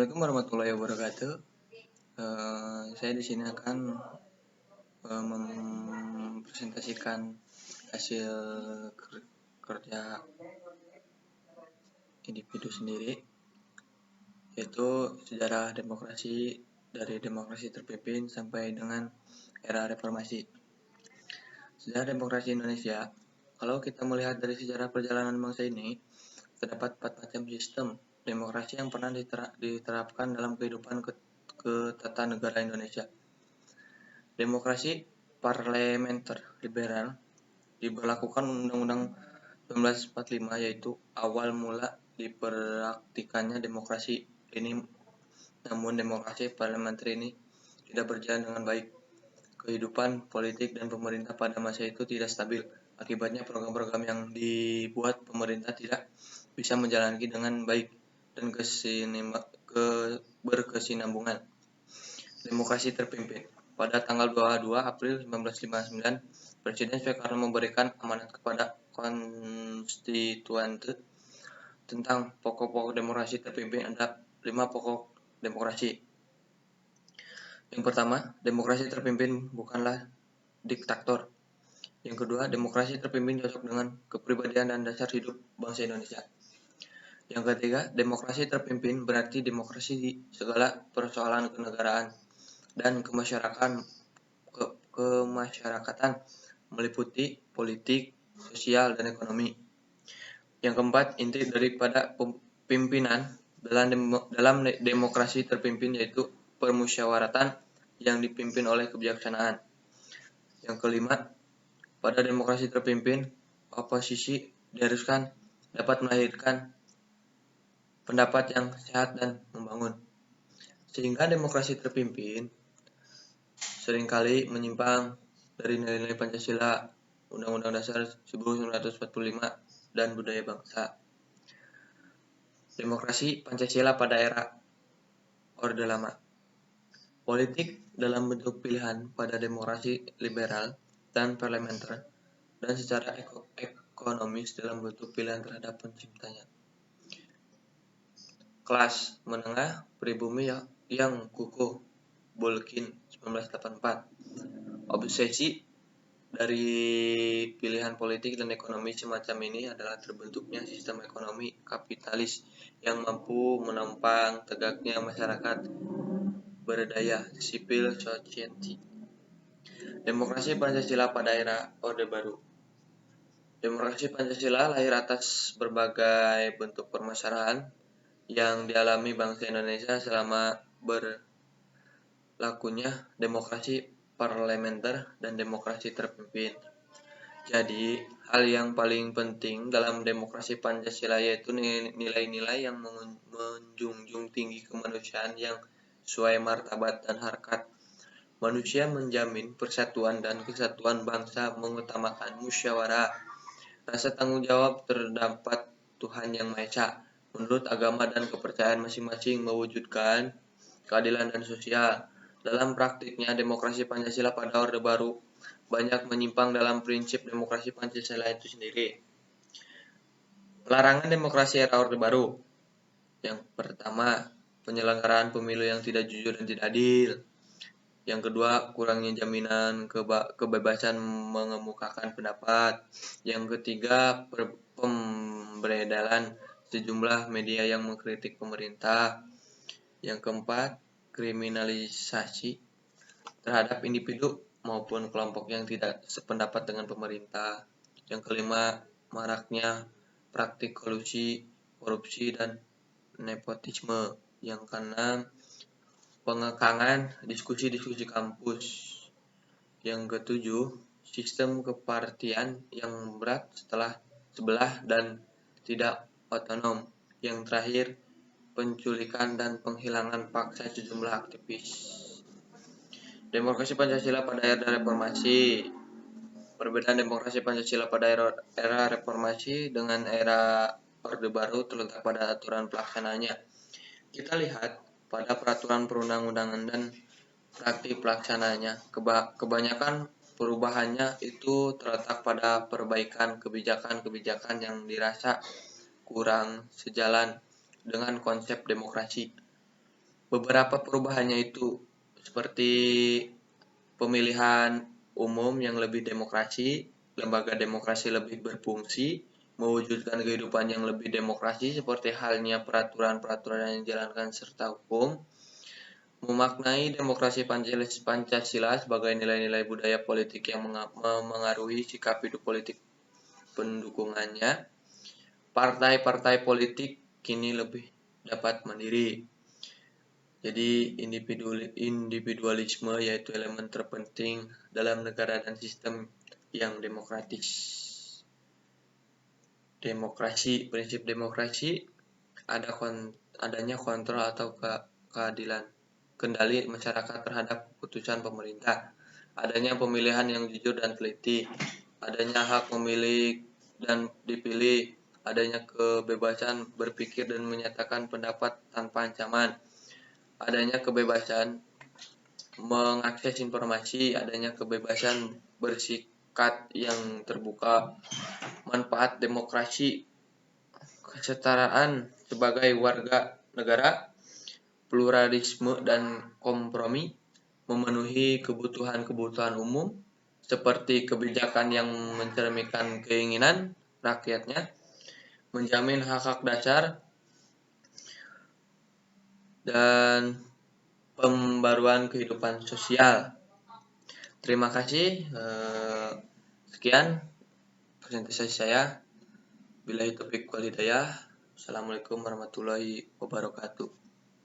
Assalamualaikum warahmatullahi wabarakatuh. Saya di sini akan mempresentasikan hasil kerja individu sendiri, yaitu sejarah demokrasi dari demokrasi terpimpin sampai dengan era reformasi. Sejarah demokrasi Indonesia, kalau kita melihat dari sejarah perjalanan bangsa ini, terdapat 4 macam sistem demokrasi yang pernah diterapkan dalam kehidupan ketatanegaraan Indonesia. Demokrasi parlementer liberal diberlakukan Undang-Undang 1945, yaitu awal mula dipraktikannya demokrasi ini. Namun demokrasi parlementer ini tidak berjalan dengan baik. Kehidupan politik dan pemerintah pada masa itu tidak stabil. Akibatnya program-program yang dibuat pemerintah tidak bisa menjalankan dengan baik dan berkesinambungan. Demokrasi terpimpin. Pada tanggal 22 April 1959, Presiden Soekarno memberikan amanat kepada konstituante tentang pokok-pokok demokrasi terpimpin. Ada 5 pokok demokrasi. Yang pertama, demokrasi terpimpin bukanlah diktator. Yang kedua, demokrasi terpimpin cocok dengan kepribadian dan dasar hidup bangsa Indonesia. Yang ketiga, demokrasi terpimpin berarti demokrasi di segala persoalan kenegaraan dan kemasyarakatan meliputi politik, sosial, dan ekonomi. Yang keempat, inti daripada pimpinan dalam demokrasi terpimpin yaitu permusyawaratan yang dipimpin oleh kebijaksanaan. Yang kelima, pada demokrasi terpimpin, oposisi diharuskan dapat melahirkan pendapat yang sehat dan membangun. Sehingga demokrasi terpimpin seringkali menyimpang dari nilai-nilai Pancasila, Undang-Undang Dasar 1945, dan budaya bangsa. Demokrasi Pancasila pada era Orde Lama. Politik dalam bentuk pilihan pada demokrasi liberal dan parlementer, dan secara ekonomis dalam bentuk pilihan terhadap penciptanya. Kelas menengah pribumi yang kukuh, Bolkin 1984. Obsesi dari pilihan politik dan ekonomi semacam ini adalah terbentuknya sistem ekonomi kapitalis yang mampu menopang tegaknya masyarakat berdaya, civil society. Demokrasi Pancasila pada era Orde Baru. Demokrasi Pancasila lahir atas berbagai bentuk permasalahan yang dialami bangsa Indonesia selama berlakunya demokrasi parlementer dan demokrasi terpimpin. Jadi, hal yang paling penting dalam demokrasi Pancasila yaitu nilai-nilai yang menjunjung tinggi kemanusiaan yang sesuai martabat dan harkat manusia, menjamin persatuan dan kesatuan bangsa, mengutamakan musyawarah, rasa tanggung jawab terdapat Tuhan Yang Maha Esa menurut agama dan kepercayaan masing-masing, mewujudkan keadilan dan sosial. Dalam praktiknya, demokrasi Pancasila pada Orde Baru banyak menyimpang dalam prinsip demokrasi Pancasila itu sendiri. Larangan demokrasi era Orde Baru. Yang pertama, penyelenggaraan pemilu yang tidak jujur dan tidak adil. Yang kedua, kurangnya jaminan kebebasan mengemukakan pendapat. Yang ketiga, pemberedalan sejumlah media yang mengkritik pemerintah. Yang keempat, kriminalisasi terhadap individu maupun kelompok yang tidak sependapat dengan pemerintah. Yang kelima, maraknya praktik kolusi, korupsi, dan nepotisme. Yang keenam, pengekangan diskusi-diskusi kampus. Yang ketujuh, sistem kepartian yang berat sebelah dan tidak otonom. Yang terakhir, penculikan dan penghilangan paksa sejumlah aktivis. Demokrasi Pancasila pada era reformasi. Perbedaan demokrasi Pancasila pada era reformasi dengan era Orde Baru terletak pada aturan pelaksananya. Kita lihat pada peraturan perundang-undangan dan praktik pelaksananya. Kebanyakan perubahannya itu terletak pada perbaikan kebijakan-kebijakan yang dirasa kurang sejalan dengan konsep demokrasi. Beberapa perubahannya itu seperti pemilihan umum yang lebih demokrasi, lembaga demokrasi lebih berfungsi, mewujudkan kehidupan yang lebih demokrasi seperti halnya peraturan-peraturan yang dijalankan serta hukum, memaknai demokrasi Pancasila sebagai nilai-nilai budaya politik yang memengaruhi sikap hidup politik pendukungannya. Partai-partai politik kini lebih dapat mandiri. Jadi individualisme yaitu elemen terpenting dalam negara dan sistem yang demokratis. Demokrasi, prinsip demokrasi adanya kontrol atau keadilan, kendali masyarakat terhadap keputusan pemerintah, adanya pemilihan yang jujur dan teliti, adanya hak memilih dan dipilih, adanya kebebasan berpikir dan menyatakan pendapat tanpa ancaman, adanya kebebasan mengakses informasi, adanya kebebasan bersikap yang terbuka, manfaat demokrasi, kesetaraan sebagai warga negara, pluralisme dan kompromi, memenuhi kebutuhan-kebutuhan umum seperti kebijakan yang mencerminkan keinginan rakyatnya, menjamin hak-hak dasar, dan pembaruan kehidupan sosial. Terima kasih. Sekian presentasi saya. Billahi taufiq wal hidayah. Assalamualaikum warahmatullahi wabarakatuh.